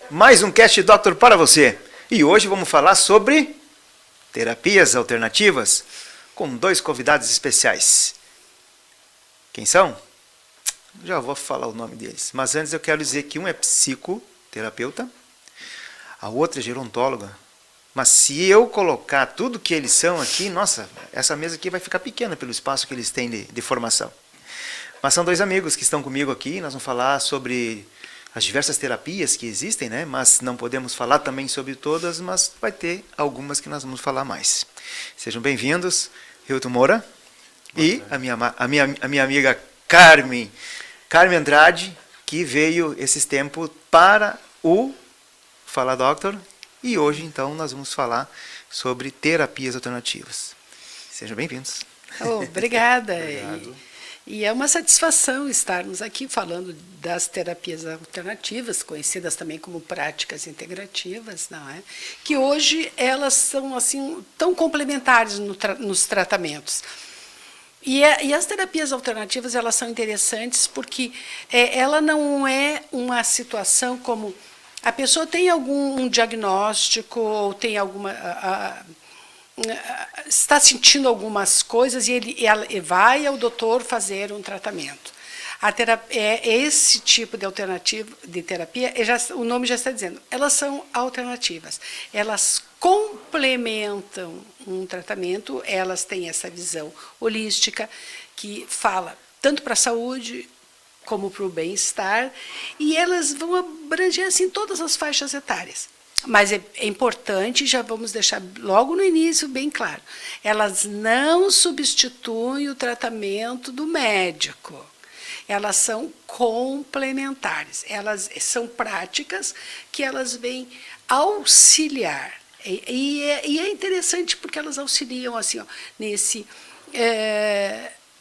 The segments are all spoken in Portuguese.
Mais um Cast Doctor para você. E hoje vamos falar sobre terapias alternativas com dois convidados especiais. Quem são? Já vou falar o nome deles. Mas antes eu quero dizer que um é psicoterapeuta, a outra é gerontóloga. Mas se eu colocar tudo que eles são aqui, nossa, essa mesa aqui vai ficar pequena pelo espaço que eles têm de formação. Mas são dois amigos que estão comigo aqui, nós vamos falar sobre as diversas terapias que existem, né? Mas não podemos falar também sobre todas, mas vai ter algumas que nós vamos falar mais. Sejam bem-vindos, Hilton Moura e a minha amiga Carmen Andrade, que veio esses tempos para o Fala Doctor, e hoje então nós vamos falar sobre terapias alternativas. Sejam bem-vindos. Obrigada. Obrigado. E é uma satisfação estarmos aqui falando das terapias alternativas, conhecidas também como práticas integrativas, não é? Que hoje elas são assim tão complementares nos tratamentos. E as terapias alternativas elas são interessantes porque ela não é uma situação como a pessoa tem algum diagnóstico ou tem alguma está sentindo algumas coisas e ela vai ao doutor fazer um tratamento. Esse tipo de alternativa de terapia, o nome já está dizendo, elas são alternativas. Elas complementam um tratamento, elas têm essa visão holística que fala tanto para a saúde como para o bem-estar, e elas vão abranger assim todas as faixas etárias. Mas é importante, já vamos deixar logo no início bem claro, elas não substituem o tratamento do médico. Elas são complementares, elas são práticas que elas vêm auxiliar. E é interessante porque elas auxiliam assim, ó, nesse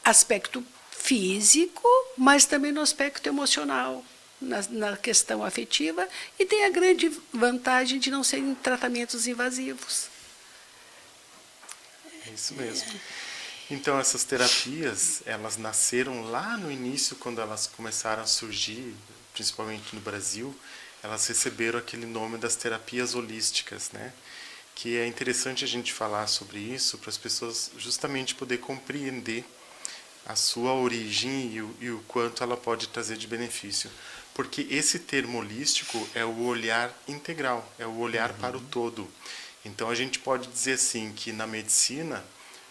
aspecto físico, mas também no aspecto emocional, na questão afetiva, e tem a grande vantagem de não serem tratamentos invasivos. É isso mesmo. Então, essas terapias, elas nasceram lá no início, quando elas começaram a surgir, principalmente no Brasil, elas receberam aquele nome das terapias holísticas, né? Que é interessante a gente falar sobre isso, para as pessoas justamente poder compreender a sua origem e o quanto ela pode trazer de benefício. Porque esse termo holístico é o olhar integral, é o olhar para o todo. Então, a gente pode dizer assim, que na medicina,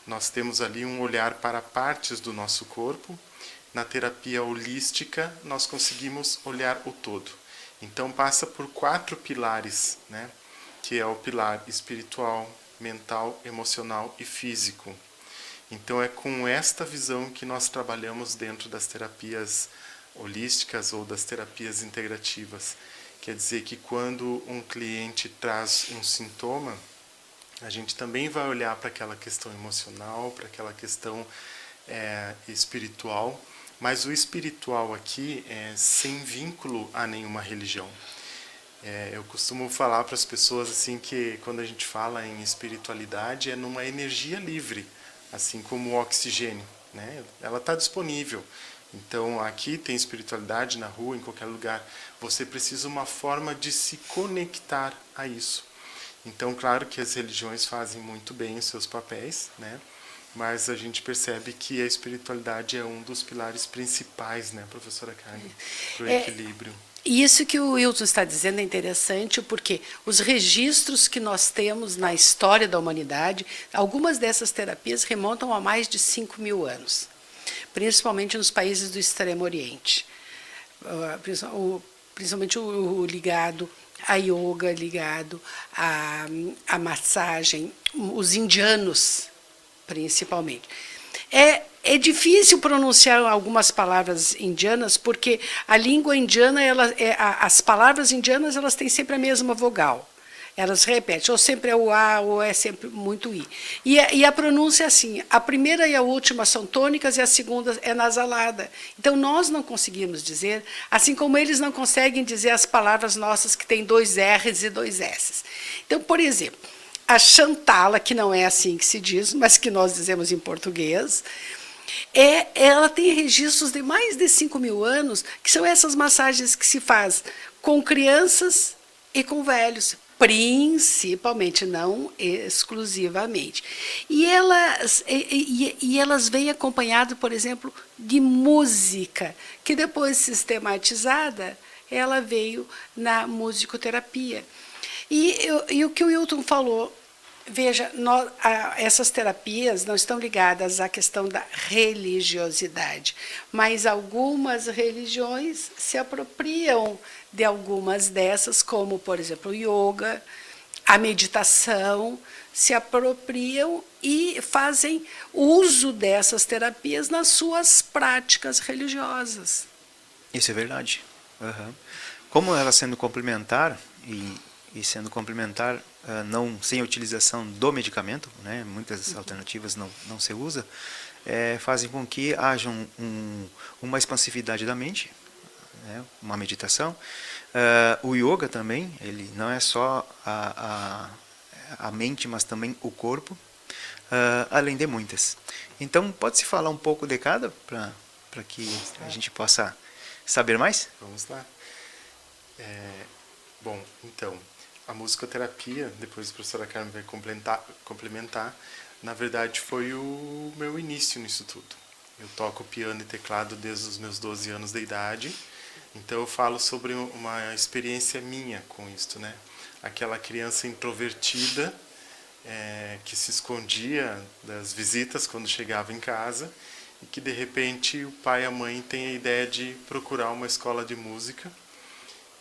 nós temos ali um olhar para partes do nosso corpo. Na terapia holística, nós conseguimos olhar o todo. Então, passa por 4 pilares, né? Que é o pilar espiritual, mental, emocional e físico. Então, é com esta visão que nós trabalhamos dentro das terapias holísticas ou das terapias integrativas. Quer dizer que quando um cliente traz um sintoma, a gente também vai olhar para aquela questão emocional, para aquela questão espiritual, mas o espiritual aqui é sem vínculo a nenhuma religião. Eu costumo falar para as pessoas assim que quando a gente fala em espiritualidade é numa energia livre, assim como o oxigênio, né? Ela está disponível. Então, aqui tem espiritualidade na rua, em qualquer lugar. Você precisa uma forma de se conectar a isso. Então, claro que as religiões fazem muito bem os seus papéis, né? Mas a gente percebe que a espiritualidade é um dos pilares principais, né, professora Carmen, para o equilíbrio. Isso que o Wilton está dizendo é interessante, porque os registros que nós temos na história da humanidade, algumas dessas terapias remontam a mais de 5.000 anos, principalmente nos países do Extremo Oriente, principalmente o ligado à yoga, ligado à massagem, os indianos, principalmente. É difícil pronunciar algumas palavras indianas, porque a língua indiana, as palavras indianas, elas têm sempre a mesma vogal. Elas repetem, ou sempre é o A, ou é sempre muito I. E a pronúncia é assim, a primeira e a última são tônicas e a segunda é nasalada. Então, nós não conseguimos dizer, assim como eles não conseguem dizer as palavras nossas que têm 2 R's e 2 S's. Então, por exemplo, a Shantala, que não é assim que se diz, mas que nós dizemos em português, ela tem registros de mais de 5.000 anos, que são essas massagens que se faz com crianças e com velhos, principalmente, não exclusivamente. E elas vêm acompanhado, por exemplo, de música, que depois sistematizada, ela veio na musicoterapia. E o que o Hilton falou, veja, essas terapias não estão ligadas à questão da religiosidade, mas algumas religiões se apropriam de algumas dessas, como, por exemplo, o yoga, a meditação, se apropriam e fazem uso dessas terapias nas suas práticas religiosas. Isso é verdade. Uhum. Como ela sendo complementar e sendo complementar não sem a utilização do medicamento, né, muitas alternativas não se usa, fazem com que haja uma expansividade da mente, né, uma meditação. O yoga também, ele não é só a mente, mas também o corpo, além de muitas. Então, pode-se falar um pouco de cada para que a gente possa saber mais? Vamos lá. Bom, então, a musicoterapia, depois a professora Carmen vai complementar, na verdade foi o meu início nisso tudo. Eu toco piano e teclado desde os meus 12 anos de idade, então eu falo sobre uma experiência minha com isso, né? Aquela criança introvertida que se escondia das visitas quando chegava em casa e que de repente o pai e a mãe têm a ideia de procurar uma escola de música.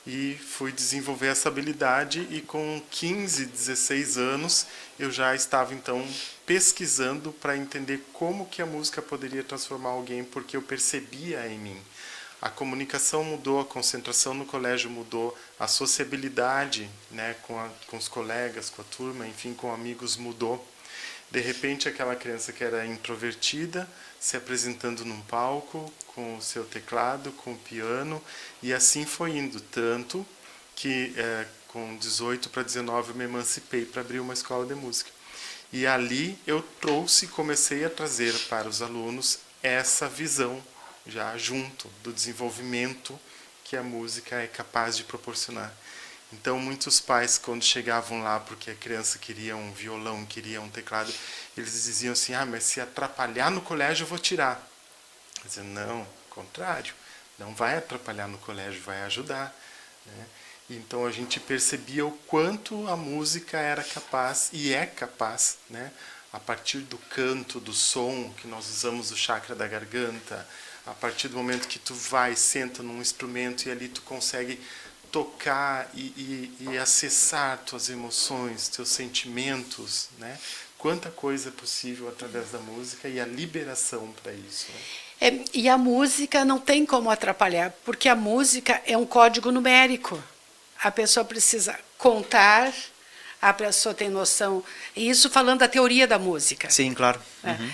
E fui desenvolver essa habilidade e com 15, 16 anos eu já estava então pesquisando para entender como que a música poderia transformar alguém, porque eu percebia em mim. A comunicação mudou, a concentração no colégio mudou, a sociabilidade, né, com os colegas, com a turma, enfim, com amigos mudou. De repente aquela criança que era introvertida se apresentando num palco com o seu teclado, com o piano, e assim foi indo, tanto que com 18 para 19 eu me emancipei para abrir uma escola de música. E ali eu comecei a trazer para os alunos essa visão, já junto do desenvolvimento que a música é capaz de proporcionar. Então, muitos pais, quando chegavam lá porque a criança queria um violão, queria um teclado, eles diziam assim, mas se atrapalhar no colégio eu vou tirar. Eu dizia, não, ao contrário, não vai atrapalhar no colégio, vai ajudar, né? Então a gente percebia o quanto a música era capaz, e é capaz, né? A partir do canto, do som, que nós usamos o chakra da garganta, a partir do momento que tu senta num instrumento e ali tu consegue tocar e acessar tuas emoções, teus sentimentos, né? Quanta coisa é possível através da música e a liberação para isso, né? E a música não tem como atrapalhar, porque a música é um código numérico. A pessoa precisa contar, a pessoa tem noção. Isso falando da teoria da música. Sim, claro. Uhum.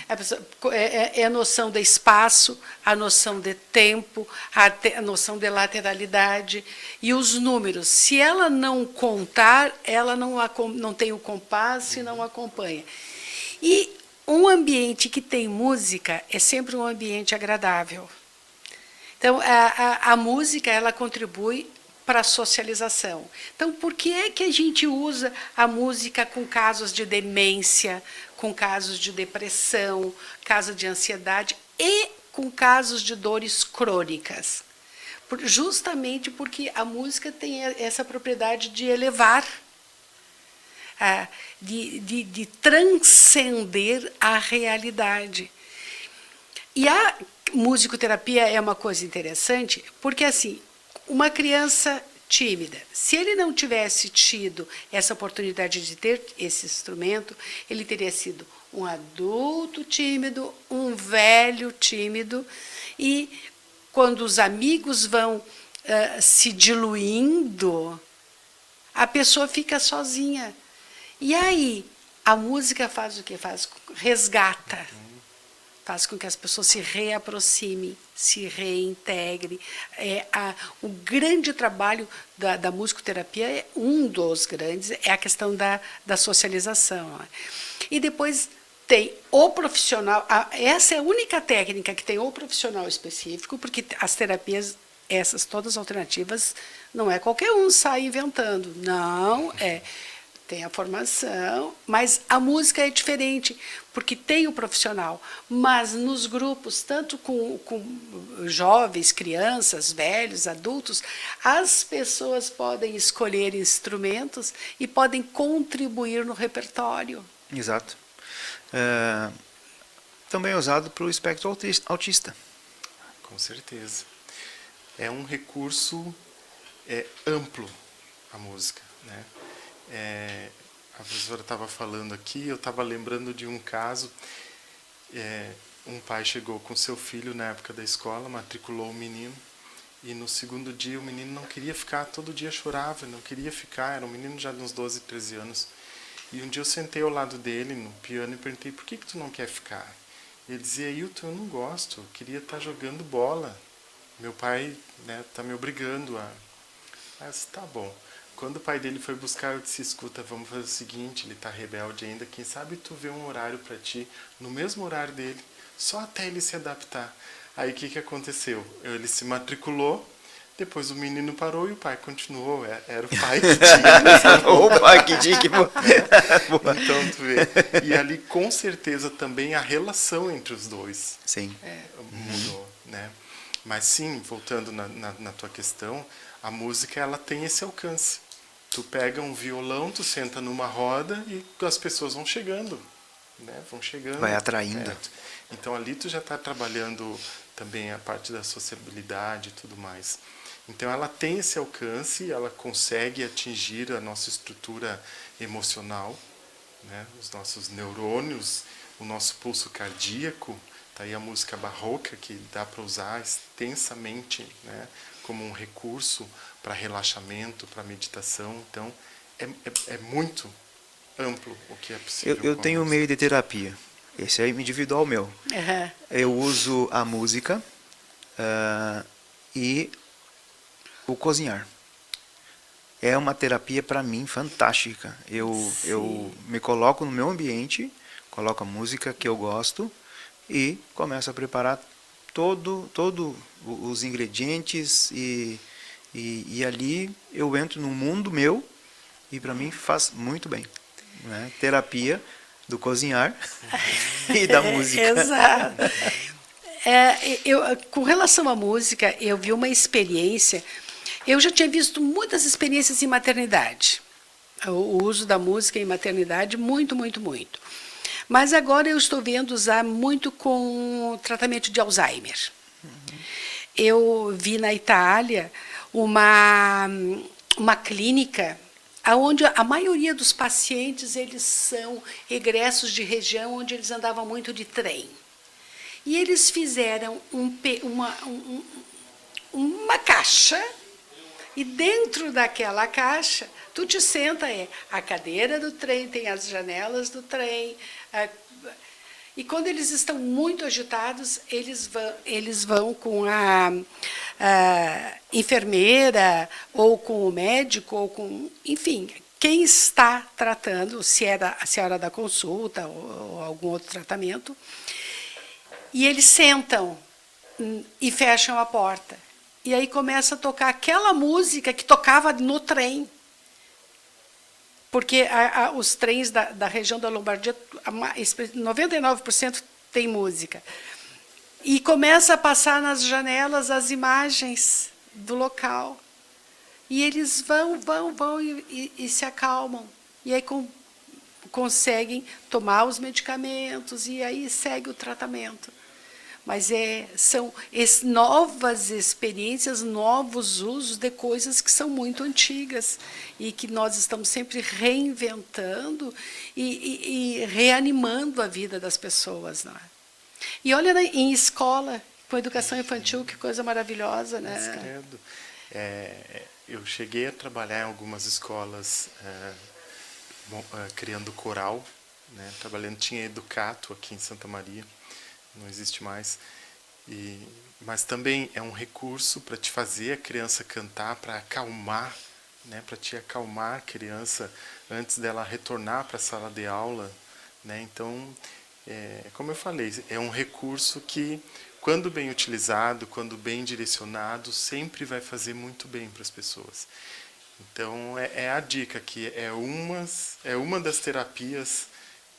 A noção de espaço, a noção de tempo, a noção de lateralidade e os números. Se ela não contar, ela não tem o compasso e não acompanha. E um ambiente que tem música é sempre um ambiente agradável. Então, a música ela contribui para a socialização. Então, por que é que a gente usa a música com casos de demência, com casos de depressão, casos de ansiedade e com casos de dores crônicas? Justamente porque a música tem essa propriedade de elevar, de transcender a realidade. E a musicoterapia é uma coisa interessante, porque assim, uma criança tímida, se ele não tivesse tido essa oportunidade de ter esse instrumento, ele teria sido um adulto tímido, um velho tímido, e quando os amigos vão se diluindo, a pessoa fica sozinha. E aí, a música faz o quê? Resgata. Faz com que as pessoas se reaproximem, se reintegrem. O grande trabalho da musicoterapia, um dos grandes, é a questão da socialização. E depois tem o profissional, essa é a única técnica que tem o profissional específico, porque as terapias essas todas alternativas, não é qualquer um sai inventando. Não, tem a formação, mas a música é diferente, porque tem o profissional. Mas nos grupos, tanto com jovens, crianças, velhos, adultos, as pessoas podem escolher instrumentos e podem contribuir no repertório. Exato. Também é usado para o espectro autista. Com certeza. É um recurso amplo, a música, né? A professora estava falando aqui, eu estava lembrando de um caso. Um pai chegou com seu filho na época da escola, matriculou o menino, e no segundo dia o menino não queria ficar, todo dia chorava, não queria ficar, era um menino já de uns 12, 13 anos. E um dia eu sentei ao lado dele no piano e perguntei, por que tu não quer ficar? Ele dizia, Ailton, eu não gosto, eu queria estar jogando bola. Meu pai tá me obrigando a... Eu disse, tá bom. Quando o pai dele foi buscar, eu disse, escuta, vamos fazer o seguinte, ele está rebelde ainda, quem sabe tu vê um horário para ti, no mesmo horário dele, só até ele se adaptar. Aí o que aconteceu? Ele se matriculou, depois o menino parou e o pai continuou, era o pai que tinha. Opa, que dica! Então, tu vê. E ali, com certeza, também a relação entre os dois Sim. mudou, né? Mas sim, voltando na tua questão, a música ela tem esse alcance. Tu pega um violão, tu senta numa roda e as pessoas vão chegando, né? Vão chegando. Vai atraindo. Então ali tu já está trabalhando também a parte da sociabilidade e tudo mais. Então ela tem esse alcance, ela consegue atingir a nossa estrutura emocional, né? Os nossos neurônios, o nosso pulso cardíaco. Tá aí a música barroca que dá para usar extensamente, né? Como um recurso para relaxamento, para meditação. Então, é muito amplo o que é possível. Eu tenho um meio de terapia. Esse é individual meu. Uhum. Eu uso a música e o cozinhar. É uma terapia para mim fantástica. Eu me coloco no meu ambiente, coloco a música que eu gosto e começo a preparar todo os ingredientes e ali eu entro no mundo meu e para mim faz muito bem, né? Terapia do cozinhar e da música. Exato. Com relação à música, eu vi uma experiência. Eu já tinha visto muitas experiências em maternidade. O uso da música em maternidade, muito, muito, muito. Mas agora eu estou vendo usar muito com tratamento de Alzheimer. Eu vi na Itália uma clínica onde a maioria dos pacientes eles são egressos de região onde eles andavam muito de trem. E eles fizeram uma caixa, e dentro daquela caixa, tu te senta, a cadeira do trem, tem as janelas do trem. E quando eles estão muito agitados, eles vão com a enfermeira, ou com o médico, ou com, enfim, quem está tratando, se é a hora da consulta ou algum outro tratamento, e eles sentam e fecham a porta. E aí começa a tocar aquela música que tocava no trem. Porque os trens da região da Lombardia, 99% tem música. E começa a passar nas janelas as imagens do local. E eles vão e se acalmam. E aí conseguem tomar os medicamentos e aí segue o tratamento. Mas são novas experiências, novos usos de coisas que são muito antigas e que nós estamos sempre reinventando e reanimando a vida das pessoas. Não é? E olha em escola, com educação infantil, que coisa maravilhosa. Né? Credo. Eu cheguei a trabalhar em algumas escolas criando coral, né? Tinha Educato aqui em Santa Maria. Não existe mais. Mas também é um recurso para te fazer a criança cantar, para acalmar, né? Para te acalmar a criança antes dela retornar para a sala de aula. Né? Então, como eu falei, é um recurso que quando bem utilizado, quando bem direcionado, sempre vai fazer muito bem para as pessoas. Então, é a dica que é uma das terapias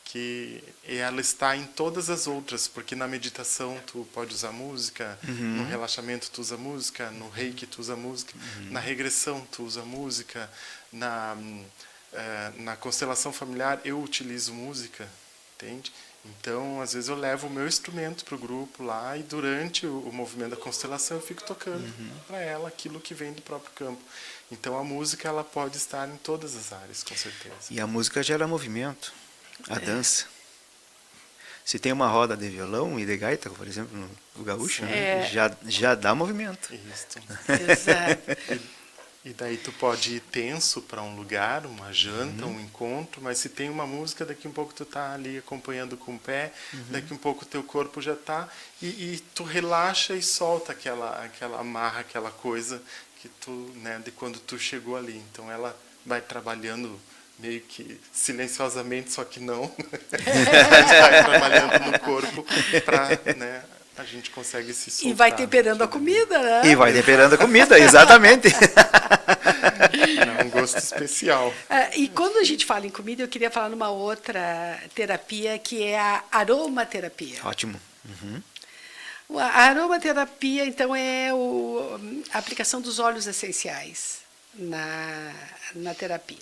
que ela está em todas as outras, porque na meditação tu pode usar música, no relaxamento tu usa música, no reiki tu usa música, na regressão tu usa música, na constelação familiar eu utilizo música, entende? Então, às vezes eu levo o meu instrumento para o grupo lá e durante o movimento da constelação eu fico tocando para ela aquilo que vem do próprio campo. Então, a música ela pode estar em todas as áreas, com certeza. E a música gera movimento, a dança. Se tem uma roda de violão e de gaita, por exemplo, no gaúcho, né, já dá movimento. Isso. Exato. E daí tu pode ir tenso para um lugar, uma janta, um encontro, mas se tem uma música, daqui um pouco tu tá ali acompanhando com o pé, daqui um pouco teu corpo já tá, e tu relaxa e solta aquela amarra, aquela coisa que tu, né, de quando tu chegou ali. Então ela vai trabalhando meio que silenciosamente, só que não. Vai trabalhando no corpo para, né, a gente consegue se soltar. E vai temperando a comida, né? E vai temperando a comida, exatamente. É um gosto especial. E quando a gente fala em comida, eu queria falar numa outra terapia, que é a aromaterapia. Ótimo. A aromaterapia, então, é a aplicação dos óleos essenciais na terapia.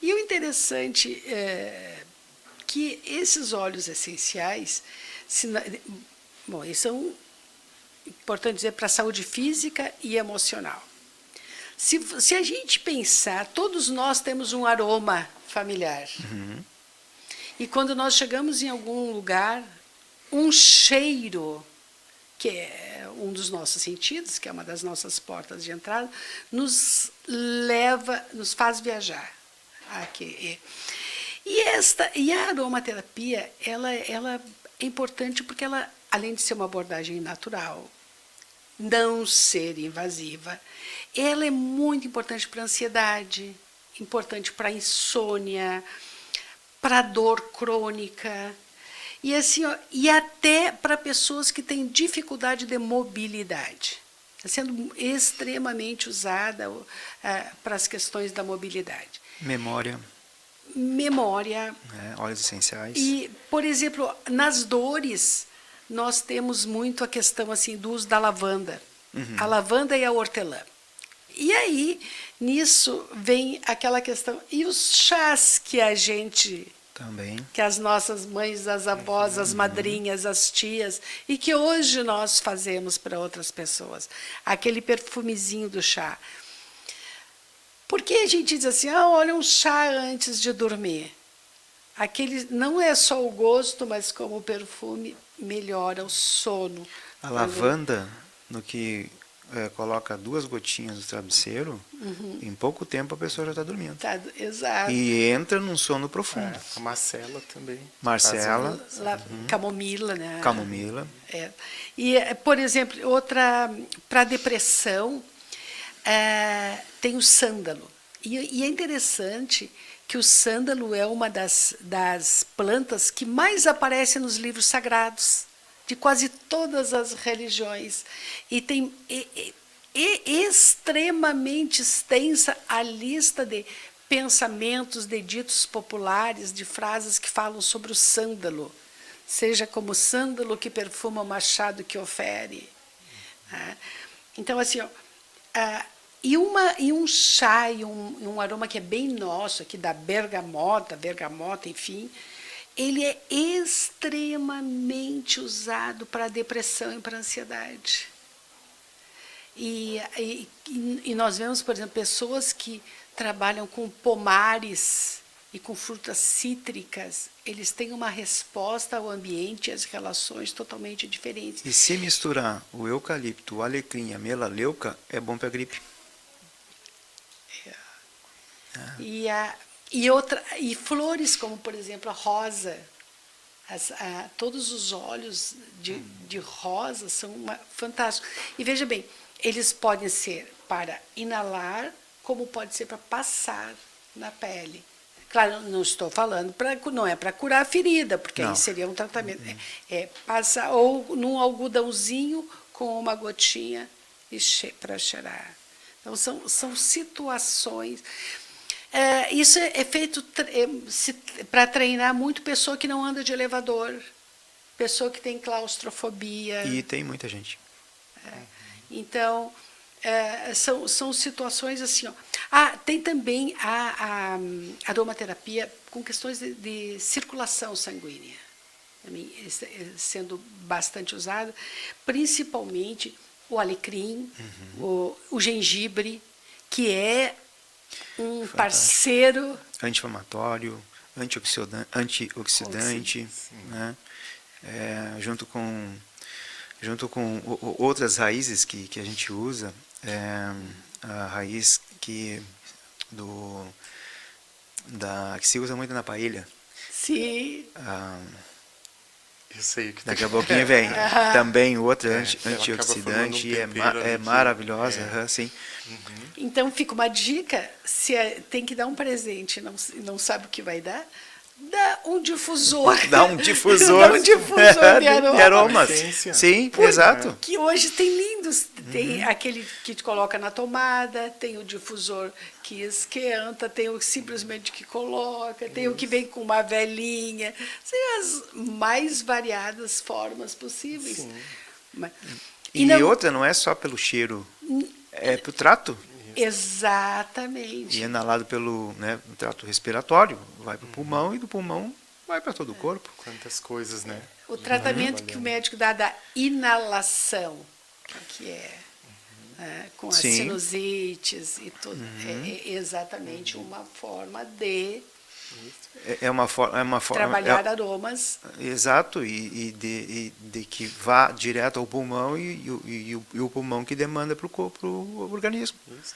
E o interessante é que esses óleos essenciais, eles são importantes dizer para a saúde física e emocional. Se a gente pensar, todos nós temos um aroma familiar. E quando nós chegamos em algum lugar, um cheiro, que é um dos nossos sentidos, que é uma das nossas portas de entrada, nos faz viajar. E a aromaterapia, ela é importante porque ela, além de ser uma abordagem natural, não ser invasiva, ela é muito importante para a ansiedade, importante para a insônia, para a dor crônica, e, assim, e até para pessoas que têm dificuldade de mobilidade. Está sendo extremamente usada para as questões da mobilidade. Memória. Óleos essenciais. E, por exemplo, nas dores, nós temos muito a questão assim, do uso da lavanda. A lavanda e a hortelã. E aí, nisso, vem aquela questão. E os chás que a gente... Também. Que as nossas mães, as avós, as madrinhas, as tias, e que hoje nós fazemos para outras pessoas. Aquele perfumezinho do chá. Porque a gente diz assim, olha, um chá antes de dormir. Aquele não é só o gosto, mas como o perfume melhora o sono. A lavanda, no que coloca 2 gotinhas no travesseiro, em pouco tempo a pessoa já está dormindo. Exato. E entra num sono profundo. A Marcela também. Marcela. Camomila, né? Camomila. E, por exemplo, outra, para depressão, tem o sândalo. E é interessante que o sândalo é uma das plantas que mais aparece nos livros sagrados de quase todas as religiões. E tem extremamente extensa a lista de pensamentos, de ditos populares, de frases que falam sobre o sândalo. Seja como o sândalo que perfuma o machado que ofere. Então, assim, e um chá e um aroma que é bem nosso, aqui da bergamota, enfim, ele é extremamente usado para a depressão e para a ansiedade. E nós vemos, por exemplo, pessoas que trabalham com pomares e com frutas cítricas, eles têm uma resposta ao ambiente e às relações totalmente diferentes. E se misturar o eucalipto, o alecrim, a melaleuca, é bom para a gripe. E flores como, por exemplo, a rosa. Todos os óleos de rosa são fantásticos. E veja bem, eles podem ser para inalar, como pode ser para passar na pele. Claro, não estou falando não é para curar a ferida, porque Não. aí seria um tratamento. É passar ou num algodãozinho com uma gotinha para cheirar. Então, são situações. Isso é feito para treinar muito pessoa que não anda de elevador, pessoa que tem claustrofobia. E tem muita gente. Então, são situações assim. Ó. Tem também a aromaterapia com questões de circulação sanguínea, também sendo bastante usada, principalmente o alecrim, o gengibre, que é um parceiro Anti-inflamatório, antioxidante, né? Junto com outras raízes que a gente usa, a raiz que se usa muito na paella. Sim. Eu sei o que Daqui a pouquinho vem. Também outra antioxidante e é maravilhosa. Sim. Então fica uma dica, tem que dar um presente, não sabe o que vai dar, dá um difusor. Dá um difusor. Dá um difusor de aromas. Sim, exato. Que hoje tem lindos. Tem aquele que te coloca na tomada, tem o difusor que esquenta, tem o simplesmente que coloca, tem o que vem com uma velinha. São as mais variadas formas possíveis. E outra, não é só pelo cheiro, é pelo trato. Exatamente. E é inalado pelo trato respiratório, vai para o pulmão e do pulmão vai para todo o corpo. Quantas coisas, né? O tratamento que o médico dá da inalação, que é com as sinusites e tudo, é exatamente uma forma de trabalhar aromas. Exato, e de que vá direto ao pulmão e o pulmão que demanda para o organismo. Isso.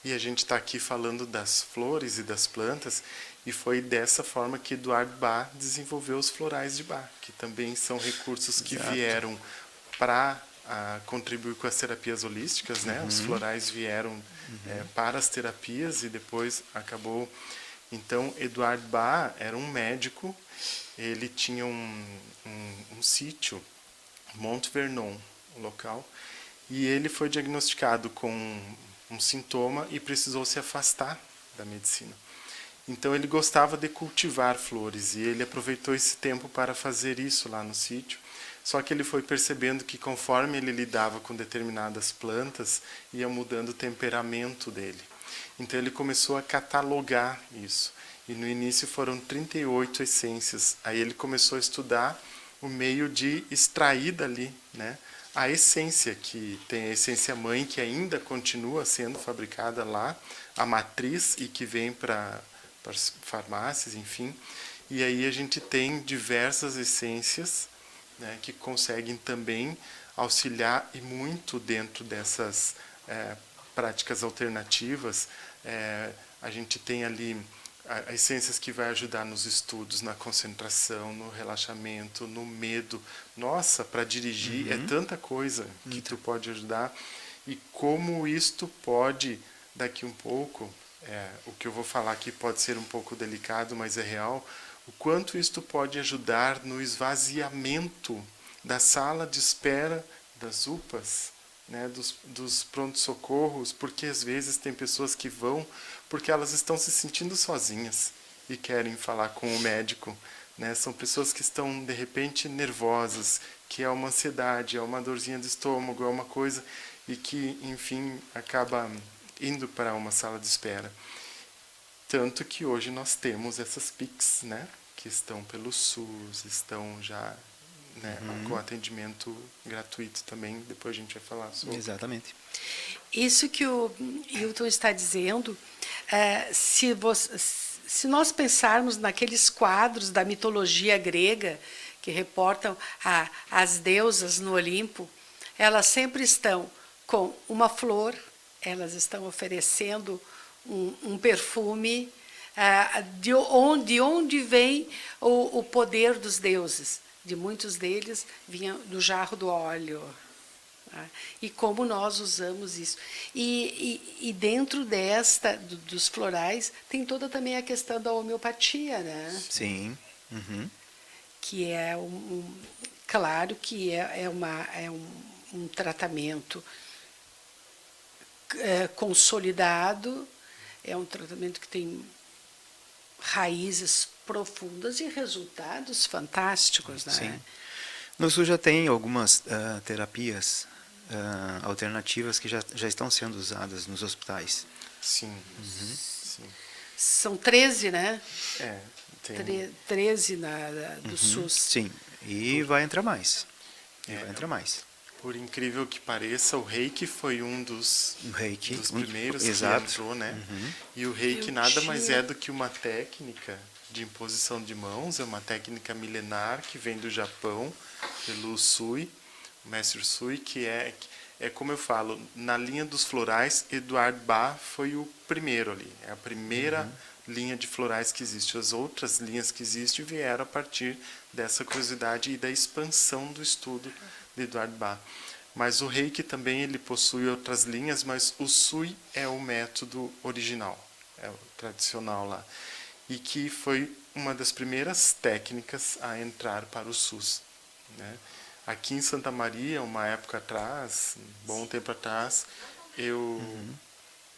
E a gente está aqui falando das flores e das plantas, e foi dessa forma que Eduard Bach desenvolveu os florais de Bach, que também são recursos que vieram para contribuir com as terapias holísticas, né? Os florais vieram para as terapias e depois acabou. Então, Eduard Bach era um médico, ele tinha um sítio, Mont Vernon, o local, e ele foi diagnosticado com um sintoma e precisou se afastar da medicina. Então ele gostava de cultivar flores e ele aproveitou esse tempo para fazer isso lá no sítio. Só que ele foi percebendo que conforme ele lidava com determinadas plantas, ia mudando o temperamento dele. Então ele começou a catalogar isso. E no início foram 38 essências. Aí ele começou a estudar o meio de extrair dali, né, a essência, que tem a essência mãe, que ainda continua sendo fabricada lá, a matriz, e que vem para as farmácias, enfim. E aí a gente tem diversas essências, né, que conseguem também auxiliar e muito dentro dessas práticas alternativas. A gente tem ali essências que vai ajudar nos estudos, na concentração, no relaxamento, no medo. Nossa, para dirigir é tanta coisa que tu pode ajudar. E como isto pode, daqui um pouco, o que eu vou falar aqui pode ser um pouco delicado, mas é real, o quanto isto pode ajudar no esvaziamento da sala de espera das UPAs, né, dos pronto-socorros, porque às vezes tem pessoas que vão porque elas estão se sentindo sozinhas e querem falar com o médico, né? São pessoas que estão, de repente, nervosas, que é uma ansiedade, é uma dorzinha de estômago, é uma coisa, e que, enfim, acaba indo para uma sala de espera. Tanto que hoje nós temos essas PICs, né, que estão pelo SUS, estão já, né, com atendimento gratuito também, depois a gente vai falar sobre. Exatamente. Isso que o Hilton está dizendo, se nós pensarmos naqueles quadros da mitologia grega que reportam as deusas no Olimpo, elas sempre estão com uma flor, elas estão oferecendo um perfume, de onde vem o poder dos deuses. De muitos deles vinha do jarro do óleo. Tá? E como nós usamos isso. E dentro dos florais, tem toda também a questão da homeopatia, né? Sim. Uhum. Que é claro que é um tratamento consolidado, é um tratamento que tem raízes profundas e resultados fantásticos, né? Sim. No Sul já tem algumas terapias alternativas que já estão sendo usadas nos hospitais. Sim, sim. São 13, né? Tem 13 do SUS. Sim, e vai entrar mais. Por incrível que pareça, o reiki foi um dos primeiros exato. que entrou, né? E o reiki nada mais é do que uma técnica de imposição de mãos, é uma técnica milenar que vem do Japão, pelo Sui, o mestre Sui, que é como eu falo, na linha dos florais, Eduard Bach foi o primeiro ali, é a primeira linha de florais que existe. As outras linhas que existem vieram a partir dessa curiosidade e da expansão do estudo de Eduard Bach. Mas o reiki também ele possui outras linhas, mas o Sui é o método original, é o tradicional lá. E que foi uma das primeiras técnicas a entrar para o SUS, né? Aqui em Santa Maria, uma época atrás, um bom tempo atrás, eu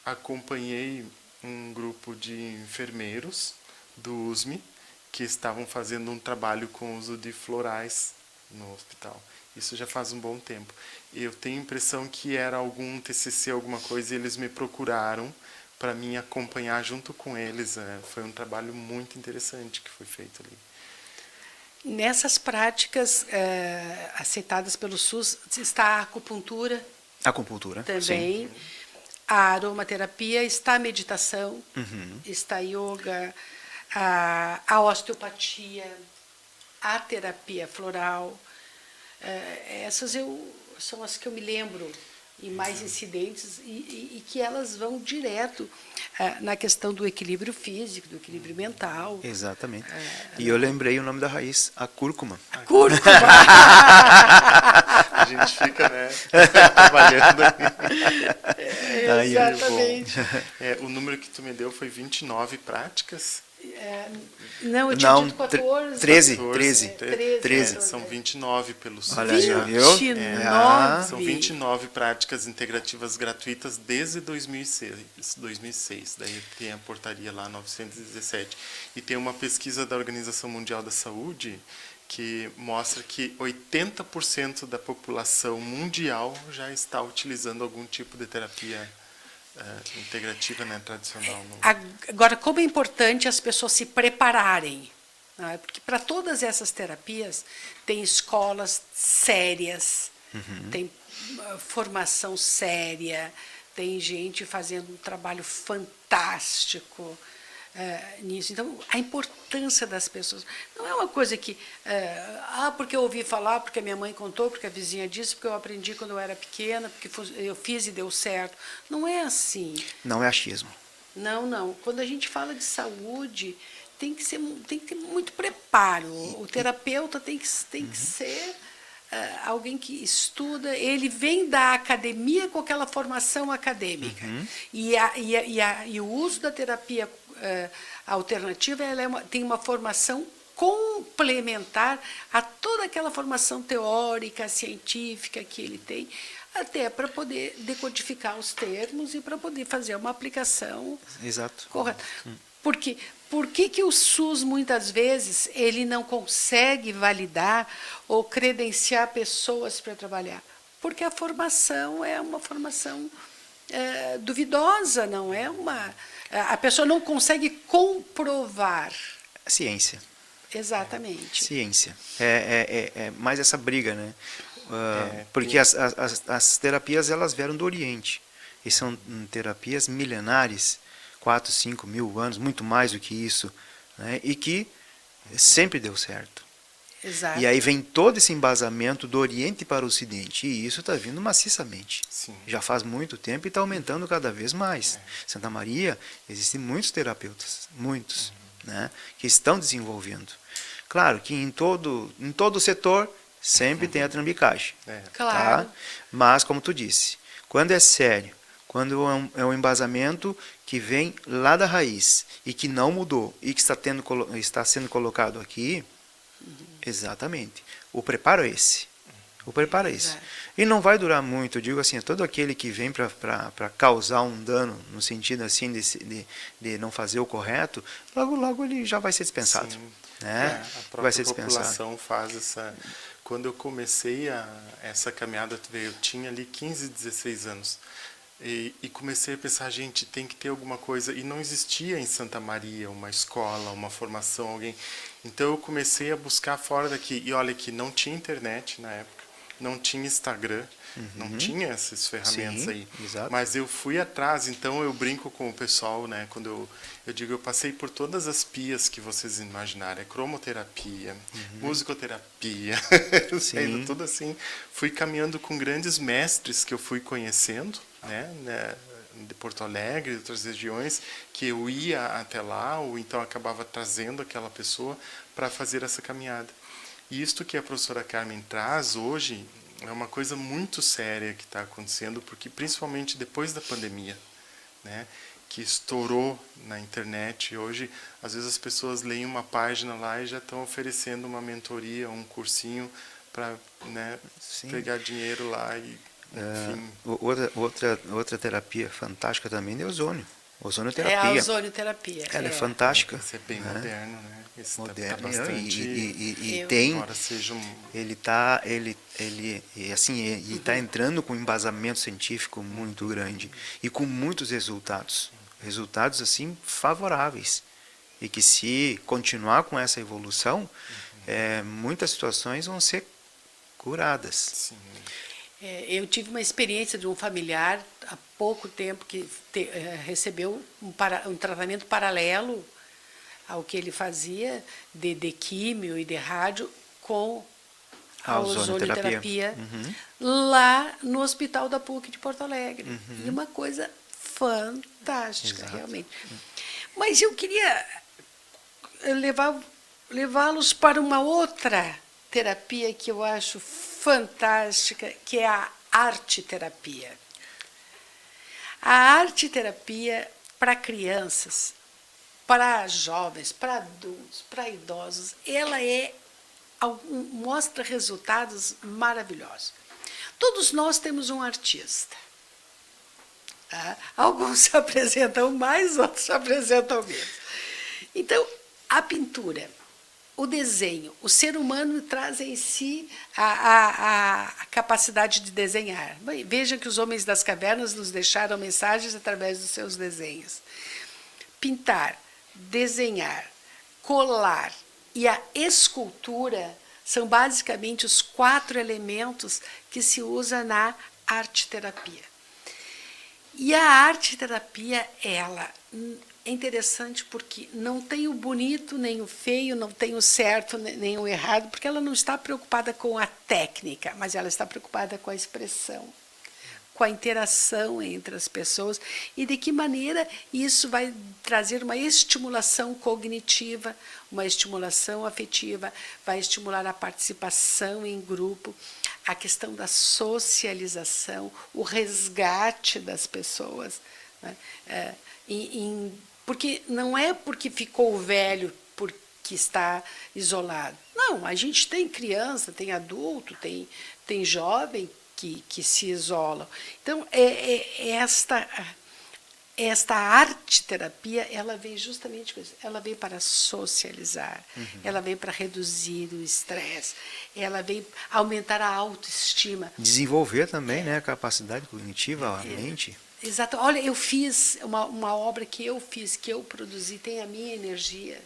acompanhei um grupo de enfermeiros do USME que estavam fazendo um trabalho com o uso de florais no hospital. Isso já faz um bom tempo. Eu tenho a impressão que era algum TCC, alguma coisa, e eles me procuraram para mim acompanhar junto com eles. Foi um trabalho muito interessante que foi feito ali. Nessas práticas aceitadas pelo SUS está a acupuntura. Acupuntura, também. sim. A aromaterapia, está a meditação, está a yoga, a osteopatia, a terapia floral. Essas são as que eu me lembro, e mais incidentes, e que elas vão direto na questão do equilíbrio físico, do equilíbrio mental. Exatamente. E eu lembrei o nome da raiz, a cúrcuma. A cúrcuma! A gente fica, né, trabalhando ali. Exatamente. O número que tu me deu foi 29 práticas? Não, eu tinha dito 14. 13. São 29 pelo SUS. Olha aí, viu? 29. São 29 práticas integrativas gratuitas desde 2006. Daí tem a portaria lá 917. E tem uma pesquisa da Organização Mundial da Saúde que mostra que 80% da população mundial já está utilizando algum tipo de terapia integrativa, né, tradicional. Agora, como é importante as pessoas se prepararem, né? Porque para todas essas terapias tem escolas sérias, tem formação séria, tem gente fazendo um trabalho fantástico nisso. Então, a importância das pessoas. Não é uma coisa que, porque eu ouvi falar, porque a minha mãe contou, porque a vizinha disse, porque eu aprendi quando eu era pequena, porque eu fiz e deu certo. Não é assim. Não é achismo. Não. Quando a gente fala de saúde, tem que ter muito preparo. O terapeuta tem que ser alguém que estuda, ele vem da academia com aquela formação acadêmica. E o uso da terapia alternativa tem uma formação complementar a toda aquela formação teórica, científica que ele tem, até para poder decodificar os termos e para poder fazer uma aplicação correta. Porque por que o SUS, muitas vezes, ele não consegue validar ou credenciar pessoas para trabalhar? Porque a formação é uma formação duvidosa, não é uma... A pessoa não consegue comprovar. Ciência. Exatamente. Ciência. É mais essa briga, né? Porque as terapias elas vieram do Oriente. E são terapias milenares, 4, 5 mil anos, muito mais do que isso, né? E que sempre deu certo. Exato. E aí vem todo esse embasamento do Oriente para o Ocidente. E isso está vindo maciçamente. Sim. Já faz muito tempo e está aumentando cada vez mais. Santa Maria, existem muitos terapeutas, né, que estão desenvolvendo. Claro que em todo setor sempre tem a trambicagem. Claro. Tá? Mas, como tu disse, quando é sério, quando é um embasamento que vem lá da raiz e que não mudou e que está sendo colocado aqui, exatamente. O preparo é esse. O preparo é esse. Exato. E não vai durar muito, eu digo assim, todo aquele que vem para causar um dano, no sentido assim de não fazer o correto, logo, logo ele já vai ser dispensado. Sim. Né? A própria Vai ser dispensado. população faz essa... Quando eu comecei essa caminhada, eu tinha ali 15, 16 anos. E comecei a pensar, gente, tem que ter alguma coisa. E não existia em Santa Maria uma escola, uma formação, alguém. Então eu comecei a buscar fora daqui. E olha que não tinha internet na época, não tinha Instagram, não tinha essas ferramentas. Sim, aí. exato. Mas eu fui atrás, então eu brinco com o pessoal, né? Quando eu digo, eu passei por todas as pias que vocês imaginarem, cromoterapia, musicoterapia, Sim. tudo assim. Fui caminhando com grandes mestres que eu fui conhecendo, né, de Porto Alegre, de outras regiões, que eu ia até lá, ou então acabava trazendo aquela pessoa para fazer essa caminhada. E isto que a professora Carmen traz hoje é uma coisa muito séria que está acontecendo, porque principalmente depois da pandemia, né, que estourou na internet. Hoje, às vezes as pessoas leem uma página lá e já estão oferecendo uma mentoria, um cursinho para, né, pegar dinheiro lá e enfim. Outra terapia fantástica também é ozônio. É a Ozonioterapia. ozonioterapia. Ela é fantástica. Isso é bem moderno, né? Esse Moderno, tá bastante... e tem, embora seja ele está entrando com um embasamento científico muito grande e com muitos resultados assim favoráveis, e que se continuar com essa evolução, muitas situações vão ser curadas. Sim. Eu tive uma experiência de um familiar há pouco tempo que recebeu um tratamento paralelo ao que ele fazia de químio e de rádio com a ozonioterapia lá no Hospital da PUC de Porto Alegre. E uma coisa fantástica, Exato. realmente. Mas eu queria levá-los para uma outra terapia que eu acho fantástica, que é a arte-terapia. A arte-terapia para crianças, para jovens, para adultos, para idosos, ela mostra resultados maravilhosos. Todos nós temos um artista. Tá? Alguns se apresentam mais, outros se apresentam menos. Então, a pintura, o desenho, o ser humano traz em si a capacidade de desenhar. Veja que os homens das cavernas nos deixaram mensagens através dos seus desenhos. Pintar, desenhar, colar e a escultura são basicamente os 4 elementos que se usa na arte-terapia. E a arte-terapia, ela é interessante porque não tem o bonito nem o feio, não tem o certo nem o errado, porque ela não está preocupada com a técnica, mas ela está preocupada com a expressão, com a interação entre as pessoas e de que maneira isso vai trazer uma estimulação cognitiva, uma estimulação afetiva, vai estimular a participação em grupo, a questão da socialização, o resgate das pessoas, né? Porque não é porque ficou velho porque está isolado. Não, a gente tem criança, tem adulto, tem jovem que se isolam. Então, esta arte-terapia, ela vem justamente com isso. Ela vem para socializar, ela vem para reduzir o estresse, ela vem aumentar a autoestima. Desenvolver também, né, a capacidade cognitiva, a mente. Exato. Olha, eu fiz uma obra que eu fiz, que eu produzi, tem a minha energia.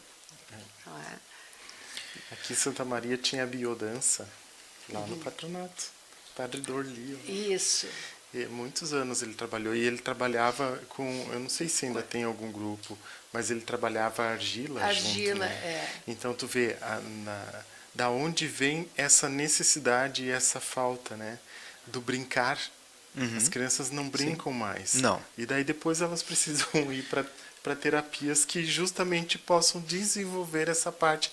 Não é? Aqui em Santa Maria tinha a biodança, lá no patronato. Padre Dorli. Isso. E muitos anos ele trabalhou. E ele trabalhava com, eu não sei se ainda tem algum grupo, mas ele trabalhava argila. Argila, junto, né? Então tu vê da onde vem essa necessidade e essa falta, né? Do brincar. As crianças não brincam mais. Não. E daí depois elas precisam ir para terapias que justamente possam desenvolver essa parte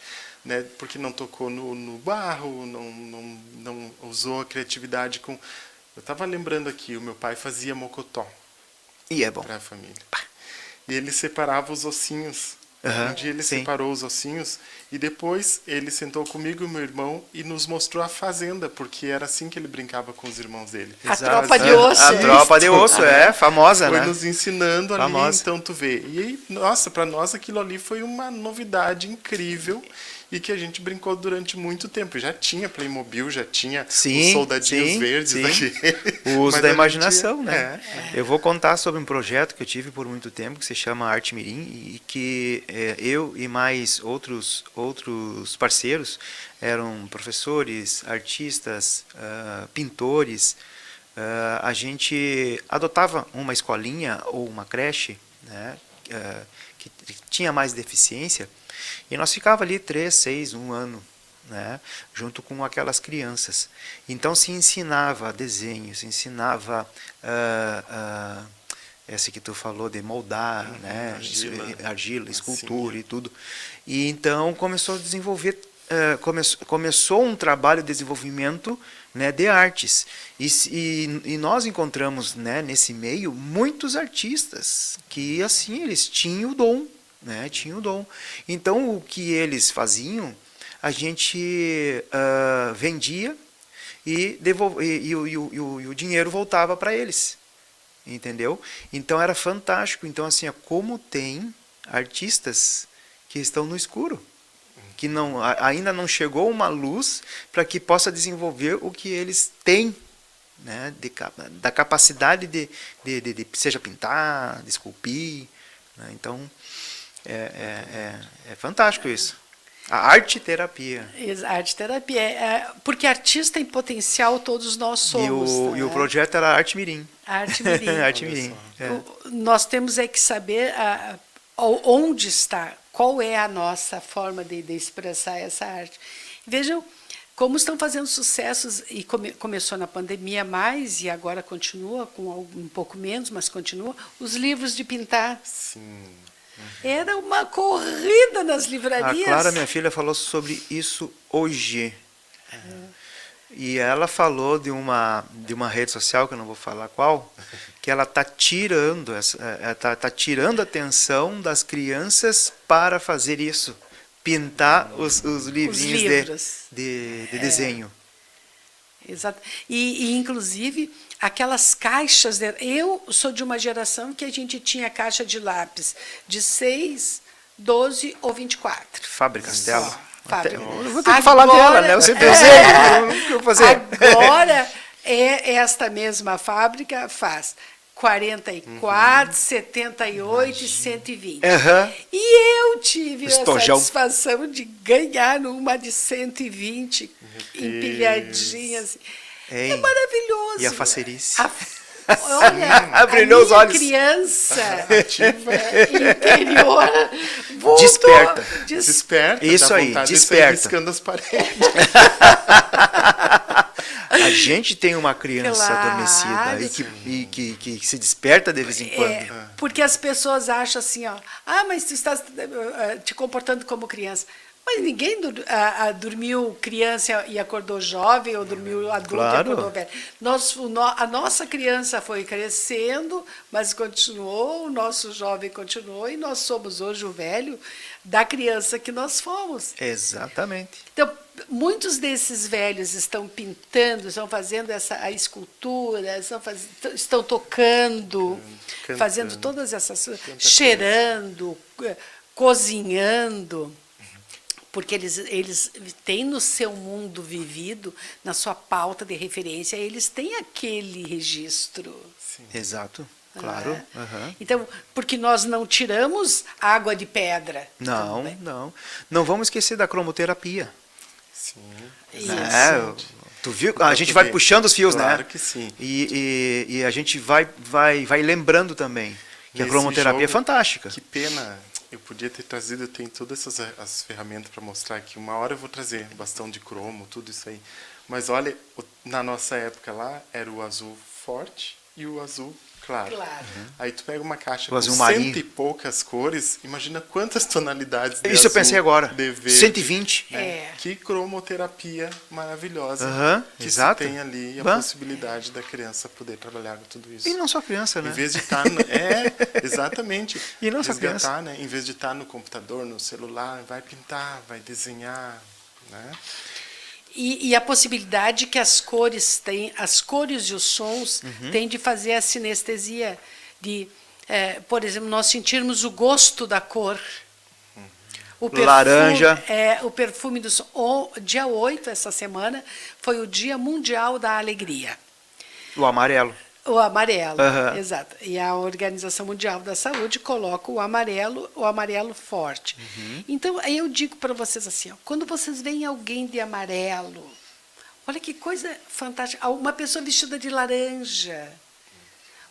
né, porque não tocou no barro, não usou a criatividade com... Eu estava lembrando aqui, o meu pai fazia mocotó E é bom. para a família. E ele separava os ossinhos. Aham, Um dia ele sim. separou os ossinhos e depois ele sentou comigo e meu irmão e nos mostrou a fazenda, porque era assim que ele brincava com os irmãos dele. A Exato. tropa de osso. A tropa de osso, famosa, Foi né? nos ensinando ali, Famosa. então tu vê. E aí, nossa, para nós aquilo ali foi uma novidade incrível e que a gente brincou durante muito tempo. Já tinha Playmobil, já tinha Sim, os soldadinhos sim, verdes sim. aqui. O uso Mas da a gente- imaginação, né? é. Eu vou contar sobre um projeto que eu tive por muito tempo, que se chama Arte Mirim, e que eu e mais outros parceiros eram professores, artistas, pintores. A gente adotava uma escolinha ou uma creche, né, que tinha mais deficiência, e nós ficava ali 3, 6, 1 ano, né, junto com aquelas crianças. Então se ensinava desenho, se ensinava essa que tu falou de moldar, né, argila, escultura e tudo. E então começou a desenvolver, começou um trabalho de desenvolvimento, né, de artes. E nós encontramos, né, nesse meio muitos artistas que assim eles tinham o dom, né, tinham o dom. Então o que eles faziam, a gente vendia e o dinheiro voltava para eles, entendeu? Então era fantástico. Então assim, como tem artistas que estão no escuro, que ainda não chegou uma luz para que possa desenvolver o que eles têm, né, da capacidade de seja pintar, de esculpir, né? Então é fantástico isso. A arte-terapia. Arte-terapia. Porque artista em potencial todos nós somos. E o projeto era Arte Mirim. Arte Mirim. Arte Mirim. Nós temos que saber onde está, qual é a nossa forma de expressar essa arte. Vejam como estão fazendo sucessos, e começou na pandemia mais, e agora continua, com um pouco menos, mas continua, os livros de pintar. Sim. Era uma corrida nas A livrarias. Clara, minha filha, falou sobre isso hoje. E ela falou de uma rede social, que eu não vou falar qual, que ela está tirando tirando a atenção das crianças para fazer isso. Pintar os livrinhos de desenho. Exato. E inclusive, aquelas caixas... Eu sou de uma geração que a gente tinha caixa de lápis de 6, 12 ou 24. Faber-Castell. Fábio. Eu vou ter que falar dela, né? Você desenho, o que eu vou fazer? Agora, esta mesma fábrica faz 44, 78 e 120. Uhum. E eu tive Estojão. a satisfação de ganhar uma de 120, empilhadinha. Assim. É maravilhoso. E a facerice. Olha, Brilhou os olhos. Criança interior voltou. Desperta. Isso dá aí, vontade de sair desperta. riscando as paredes. A gente tem uma criança Claro. adormecida e que se desperta de vez em quando. Porque as pessoas acham assim, ó, mas tu estás te comportando como criança. Mas ninguém dormiu criança e acordou jovem, ou dormiu adulto Claro. e acordou velho. A nossa criança foi crescendo, mas continuou, o nosso jovem continuou, e nós somos hoje o velho da criança que nós fomos. Exatamente. Então, muitos desses velhos estão pintando, estão fazendo a escultura, estão tocando, Cantando. fazendo todas essas coisas, cheirando, cozinhando, porque eles têm no seu mundo vivido, na sua pauta de referência, eles têm aquele registro. Exato, claro. Uhum. Então, porque nós não tiramos água de pedra. Não, também. não. Não vamos esquecer da cromoterapia. Sim. Isso. Né? Tu viu? A gente vai puxando os fios, Claro né? que sim. E a gente vai lembrando também que a Nesse cromoterapia é jogo, fantástica. Que pena. Eu podia ter trazido, eu tenho todas as ferramentas para mostrar aqui. Uma hora eu vou trazer bastão de cromo, tudo isso aí. Mas olha, na nossa época lá, era o azul forte e o azul Claro. Aí tu pega uma caixa O com azul marinho. 100 e poucas cores, imagina quantas tonalidades de Isso eu azul, pensei agora. de verde, 120. né? É. Que cromoterapia maravilhosa Aham, que exato. se tem ali a Bah. possibilidade da criança poder trabalhar com tudo isso. E não só criança, né? Em vez de estar... exatamente. E não só resgatar, né? Em vez de estar no computador, no celular, vai pintar, vai desenhar, né? E a possibilidade que as cores têm, as cores e os sons têm de fazer a sinestesia, de, por exemplo, nós sentirmos o gosto da cor. O perfume, Laranja. O perfume do som. Dia 8, essa semana, foi o Dia Mundial da Alegria. O amarelo. O amarelo, Aham. exato. E a Organização Mundial da Saúde coloca o amarelo forte. Então, aí eu digo para vocês assim, ó, quando vocês veem alguém de amarelo, olha que coisa fantástica, uma pessoa vestida de laranja,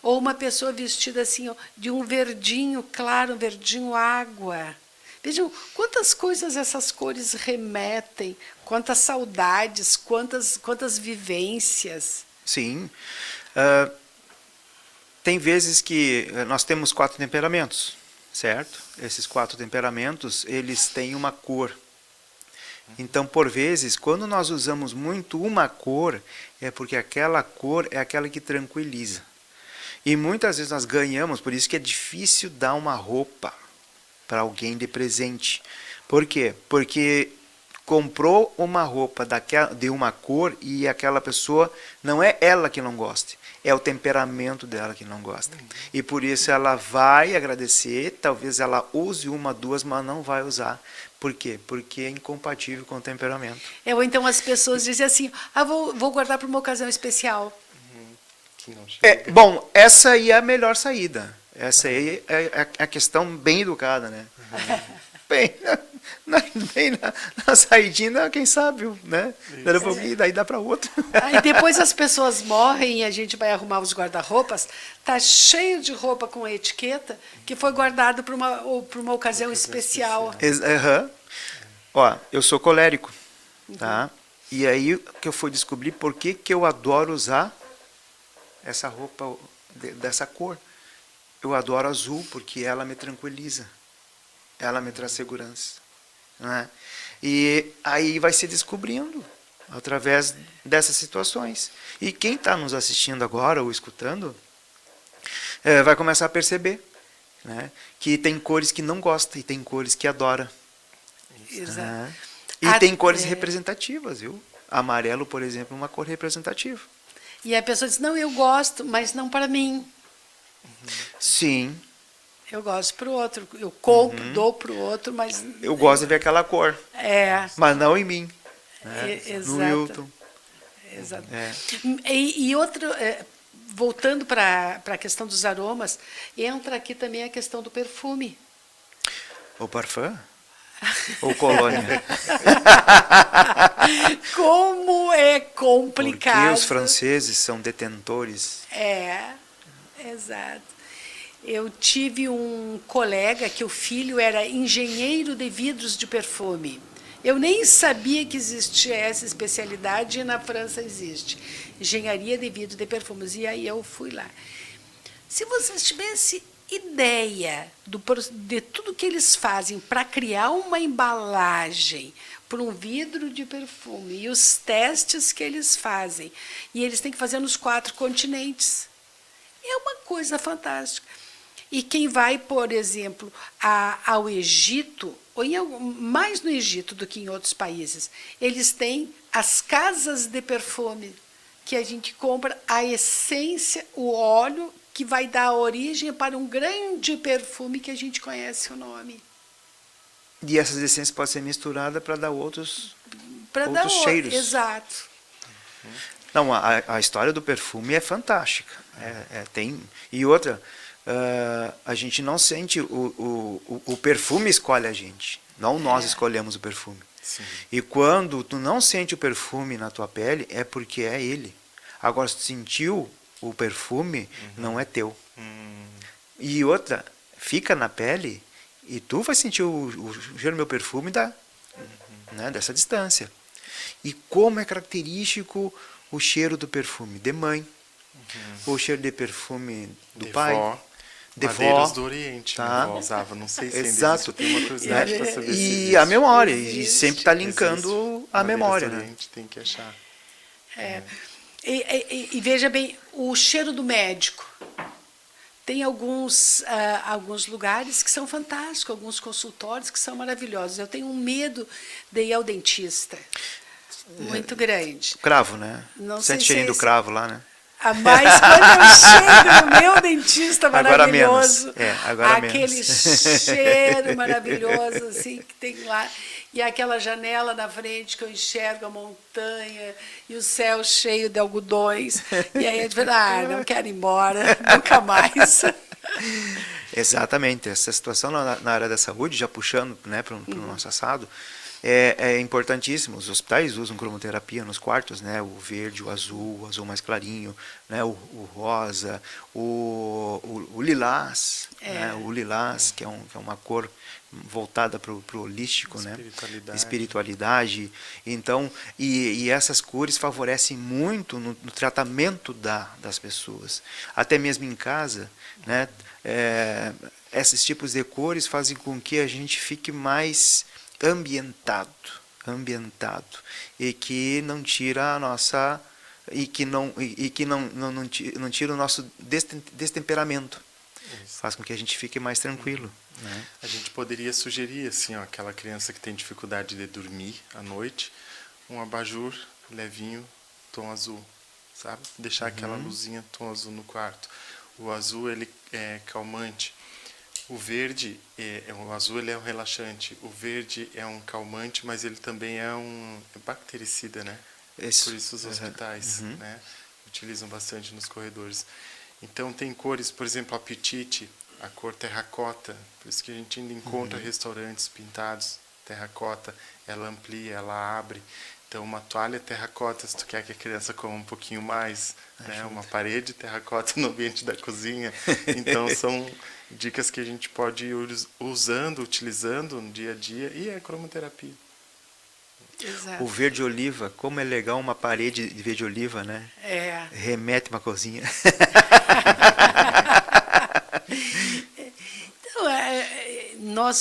ou uma pessoa vestida assim, ó, de um verdinho claro, um verdinho água. Vejam quantas coisas essas cores remetem, quantas saudades, quantas vivências. Sim. Tem vezes que nós temos 4 temperamentos, certo? Esses 4 temperamentos, eles têm uma cor. Então, por vezes, quando nós usamos muito uma cor, é porque aquela cor é aquela que tranquiliza. E muitas vezes nós ganhamos, por isso que é difícil dar uma roupa para alguém de presente. Por quê? Porque comprou uma roupa de uma cor e aquela pessoa, não é ela que não gosta, é o temperamento dela que não gosta. E por isso ela vai agradecer, talvez ela use uma, 2, mas não vai usar. Por quê? Porque é incompatível com o temperamento. Ou então as pessoas dizem assim, vou guardar para uma ocasião especial. Que não chega. Bom, essa aí é a melhor saída. Essa aí é a questão bem educada, né? Bem na saidinha, quem sabe, né? Daí dá para outro. Aí depois as pessoas morrem e a gente vai arrumar os guarda-roupas, tá cheio de roupa com etiqueta que foi guardado para uma ocasião especial. Aham. Ó, eu sou colérico, tá? E aí que eu fui descobrir por que eu adoro usar essa roupa dessa cor. Eu adoro azul porque ela me tranquiliza. Ela me traz segurança. Né? E aí vai se descobrindo através dessas situações. E quem está nos assistindo agora ou escutando vai começar a perceber, né, que tem cores que não gosta e tem cores que adora. Exato. Né? E tem cores representativas, viu? Amarelo, por exemplo, é uma cor representativa. E a pessoa diz, não, eu gosto, mas não para mim. Sim. Eu gosto para o outro. Eu compro, dou para o outro, mas... Eu gosto de ver aquela cor, mas não em mim. Né? No Wilton. Exato. É. Outro, voltando para a questão dos aromas, entra aqui também a questão do perfume. O parfum? Ou colônia? Como é complicado. Porque os franceses são detentores. Exato. Eu tive um colega que o filho era engenheiro de vidros de perfume. Eu nem sabia que existia essa especialidade e na França existe. Engenharia de vidro de perfumes. E aí eu fui lá. Se vocês tivessem ideia de tudo que eles fazem para criar uma embalagem para um vidro de perfume e os testes que eles fazem, e eles têm que fazer nos 4 continentes, é uma coisa fantástica. E quem vai, por exemplo, ao Egito, ou mais no Egito do que em outros países, eles têm as casas de perfume, que a gente compra a essência, o óleo, que vai dar origem para um grande perfume que a gente conhece o nome. E essas essências podem ser misturadas para dar outros cheiros. Exato. Não, a história do perfume é fantástica. E outra, a gente não sente, o perfume escolhe a gente, não nós escolhemos o perfume. Sim. E quando tu não sente o perfume na tua pele, é porque é ele. Agora, se tu sentiu o perfume, não é teu. E outra, fica na pele e tu vai sentir o cheiro do meu perfume né, dessa distância. E como é característico o cheiro do perfume? De mãe. o cheiro de perfume do De pai, vó, de madeiras vó, do Oriente, tá? minha avó usava. Não sei se ainda Exato. existe, eu tenho uma curiosidade para saber se E existe. a memória, e Existe. sempre está Existe. linkando a Madeiras memória, do né? Oriente, tem que achar. E veja bem, o cheiro do médico. Tem alguns lugares que são fantásticos, alguns consultórios que são maravilhosos. Eu tenho um medo de ir ao dentista, muito grande. Cravo, né? Não Sente sei cheirinho se do cravo lá, né? Mas quando eu chego no meu dentista Agora maravilhoso, menos. Agora aquele menos. cheiro maravilhoso assim que tem lá, e aquela janela na frente que eu enxergo a montanha e o céu cheio de algodões, e aí eu digo, não quero ir embora, nunca mais. Exatamente. Essa situação na área da saúde, já puxando, né, para o nosso assado, é importantíssimo. Os hospitais usam cromoterapia nos quartos, né, o verde, o azul mais clarinho, né, o rosa, o lilás, né, o lilás, que é uma cor voltada para o holístico, né? Espiritualidade. Então, e essas cores favorecem muito no tratamento das pessoas. Até mesmo em casa, né? Esses tipos de cores fazem com que a gente fique mais ambientado e que não tira a nossa não tira o nosso destemperamento. Isso. Faz com que a gente fique mais tranquilo. Né? A gente poderia sugerir assim, ó, aquela criança que tem dificuldade de dormir à noite, um abajur levinho, tom azul, sabe? Deixar aquela luzinha tom azul no quarto. O azul ele é calmante. O verde, o azul ele é um relaxante. O verde é um calmante, mas ele também é um bactericida, né? Isso. Por isso os hospitais, né, utilizam bastante nos corredores. Então tem cores, por exemplo, apetite, a cor terracota, por isso que a gente ainda encontra restaurantes pintados terracota, ela amplia, ela abre. Então uma toalha terracota, se tu quer que a criança coma um pouquinho mais, né, uma parede terracota no ambiente da cozinha. Então são dicas que a gente pode ir utilizando no dia a dia, e é cromoterapia. Exato. O verde oliva, como é legal uma parede de verde oliva, né? Remete uma cozinha. Então,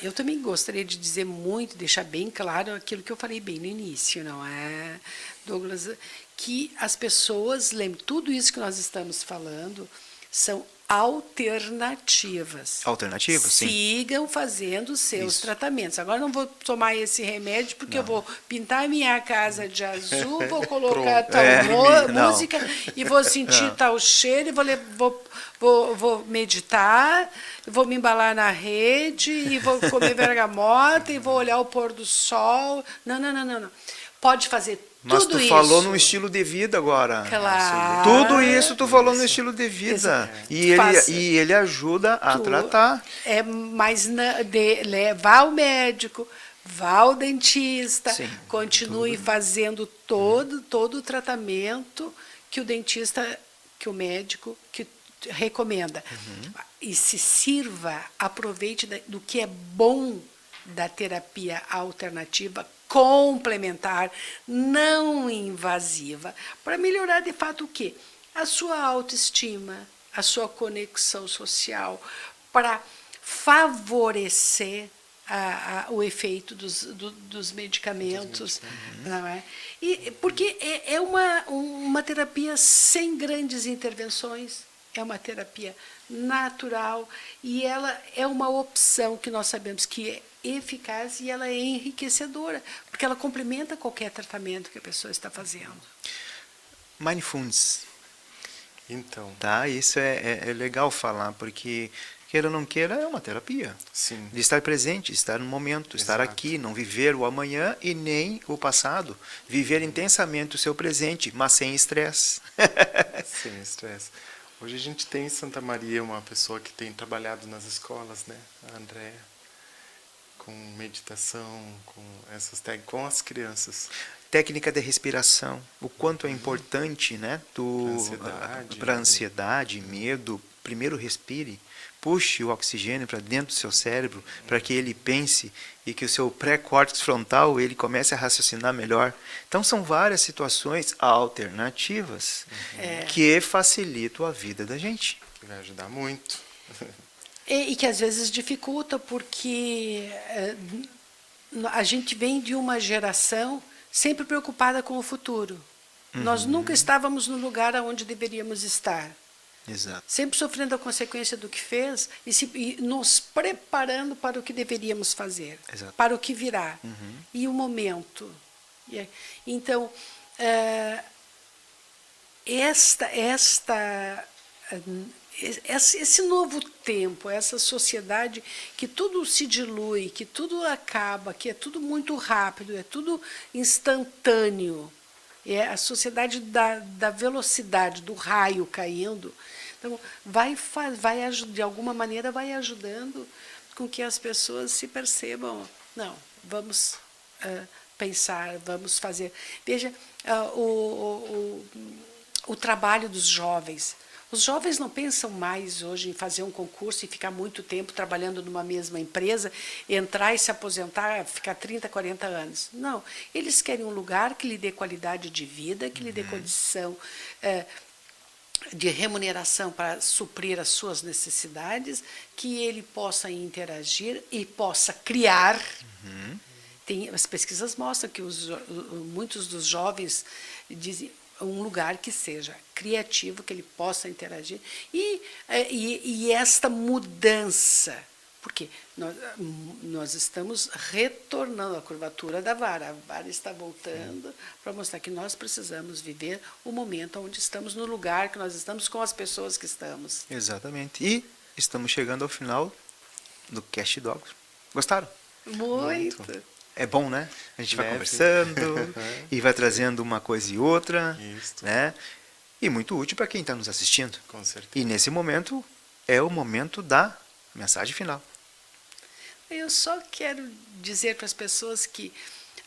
eu também gostaria de dizer muito, deixar bem claro aquilo que eu falei bem no início, não é, Douglas? Que as pessoas lembrem, tudo isso que nós estamos falando são alternativas. Alternativas, sim. Sigam fazendo os seus tratamentos. Agora não vou tomar esse remédio porque eu vou pintar a minha casa de azul, vou colocar tal música e vou sentir tal cheiro e vou meditar, vou me embalar na rede e vou comer bergamota e vou olhar o pôr do sol. Não. Pode fazer Mas tudo tu isso. falou num estilo de vida agora. Claro. Tudo isso tu falou no estilo de vida. E ele ajuda a tratar. Mas vá ao médico, vá ao dentista, continue fazendo todo o tratamento que o dentista, que o médico que recomenda. E se sirva, aproveite do que é bom da terapia alternativa complementar, não invasiva, para melhorar de fato o quê? A sua autoestima, a sua conexão social, para favorecer o efeito dos medicamentos, não é? Porque é uma terapia sem grandes intervenções, é uma terapia natural e ela é uma opção que nós sabemos que é eficaz e ela é enriquecedora, porque ela complementa qualquer tratamento que a pessoa está fazendo. Mindfulness. Então. Tá? Isso é legal falar, porque queira ou não queira, é uma terapia. Sim. De estar presente, estar no momento, estar aqui, não viver o amanhã e nem o passado. Viver intensamente o seu presente, mas sem estresse. Sem estresse. Hoje a gente tem em Santa Maria uma pessoa que tem trabalhado nas escolas, né? A Andréa, com meditação, com essas técnicas, com as crianças. Técnica de respiração, o quanto é importante, né? Para ansiedade, medo. Primeiro respire, puxe o oxigênio para dentro do seu cérebro, para que ele pense e que o seu pré-córtex frontal ele comece a raciocinar melhor. Então são várias situações alternativas que facilitam a vida da gente. Que vai ajudar muito. E que às vezes dificulta, porque a gente vem de uma geração sempre preocupada com o futuro. Nós nunca estávamos no lugar onde deveríamos estar. Exato. Sempre sofrendo a consequência do que fez e nos preparando para o que deveríamos fazer, Exato. para o que virá. E o momento. Então, esse novo tempo, essa sociedade que tudo se dilui, que tudo acaba, que é tudo muito rápido, é tudo instantâneo. É a sociedade da velocidade, do raio caindo. Então, de alguma maneira, vai ajudando com que as pessoas se percebam. Não, vamos pensar, vamos fazer. Veja, o trabalho dos jovens. Os jovens não pensam mais hoje em fazer um concurso e ficar muito tempo trabalhando numa mesma empresa, entrar e se aposentar, ficar 30, 40 anos. Não, eles querem um lugar que lhe dê qualidade de vida, que lhe dê condição de remuneração para suprir as suas necessidades, que ele possa interagir e possa criar. As pesquisas mostram que muitos dos jovens dizem um lugar que seja criativo, que ele possa interagir. E esta mudança, porque nós estamos retornando à curvatura da vara. A vara está voltando para mostrar que nós precisamos viver o momento onde estamos, no lugar que nós estamos, com as pessoas que estamos. Exatamente. E estamos chegando ao final do Cast Dogs. Gostaram? Muito. É bom, né? A gente vai Leve. conversando e vai trazendo uma coisa e outra, Isso. né? E muito útil para quem está nos assistindo. Com certeza. E nesse momento é o momento da mensagem final. Eu só quero dizer para as pessoas que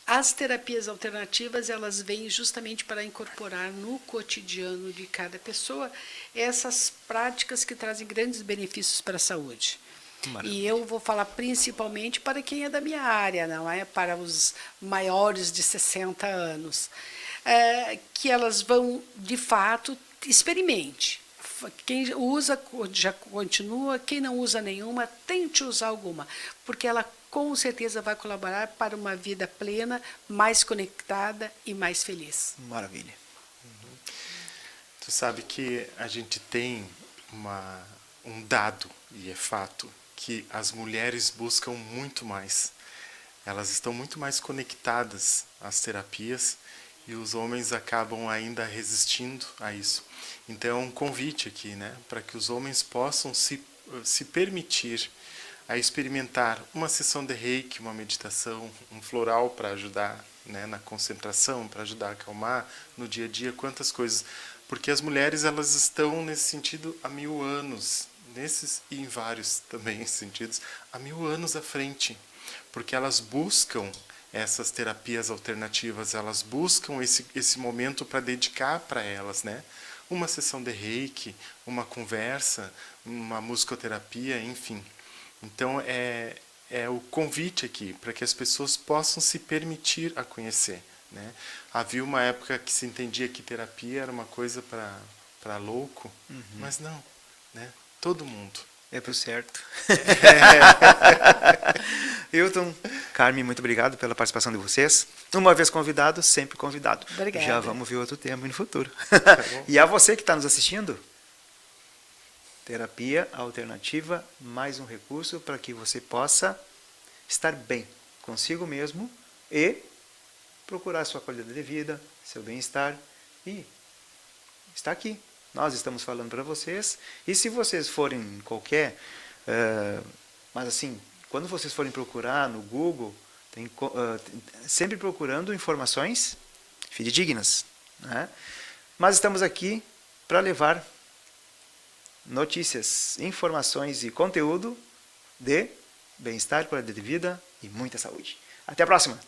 as terapias alternativas, elas vêm justamente para incorporar no cotidiano de cada pessoa essas práticas que trazem grandes benefícios para a saúde. Maravilha. E eu vou falar principalmente para quem é da minha área, não é para os maiores de 60 anos. Que elas vão, de fato, experimente. Quem usa já continua, quem não usa nenhuma, tente usar alguma, porque ela com certeza vai colaborar para uma vida plena, mais conectada e mais feliz. Maravilha. Tu sabe que a gente tem um dado, e é fato, que as mulheres buscam muito mais. Elas estão muito mais conectadas às terapias e os homens acabam ainda resistindo a isso. Então, é um convite aqui, né, para que os homens possam se permitir a experimentar uma sessão de reiki, uma meditação, um floral para ajudar, né, na concentração, para ajudar a acalmar no dia a dia, quantas coisas. Porque as mulheres, elas estão nesse sentido há 1000 anos, nesses e em vários também sentidos, há 1000 anos à frente, porque elas buscam essas terapias alternativas, elas buscam esse momento para dedicar para elas, né? Uma sessão de reiki, uma conversa, uma musicoterapia, enfim. Então, é o convite aqui para que as pessoas possam se permitir a conhecer, né? Havia uma época que se entendia que terapia era uma coisa para louco, mas não, né? Todo mundo. É pro certo. Hilton, Carmen, muito obrigado pela participação de vocês. Uma vez convidado, sempre convidado. Obrigada. Já vamos ver outro tema no futuro. Tá bom. E a você que está nos assistindo, terapia alternativa, mais um recurso para que você possa estar bem consigo mesmo e procurar sua qualidade de vida, seu bem-estar e está aqui. Nós estamos falando para vocês. E se vocês forem em qualquer... mas assim, quando vocês forem procurar no Google, sempre procurando informações fidedignas, né? Mas estamos aqui para levar notícias, informações e conteúdo de bem-estar, qualidade de vida e muita saúde. Até a próxima!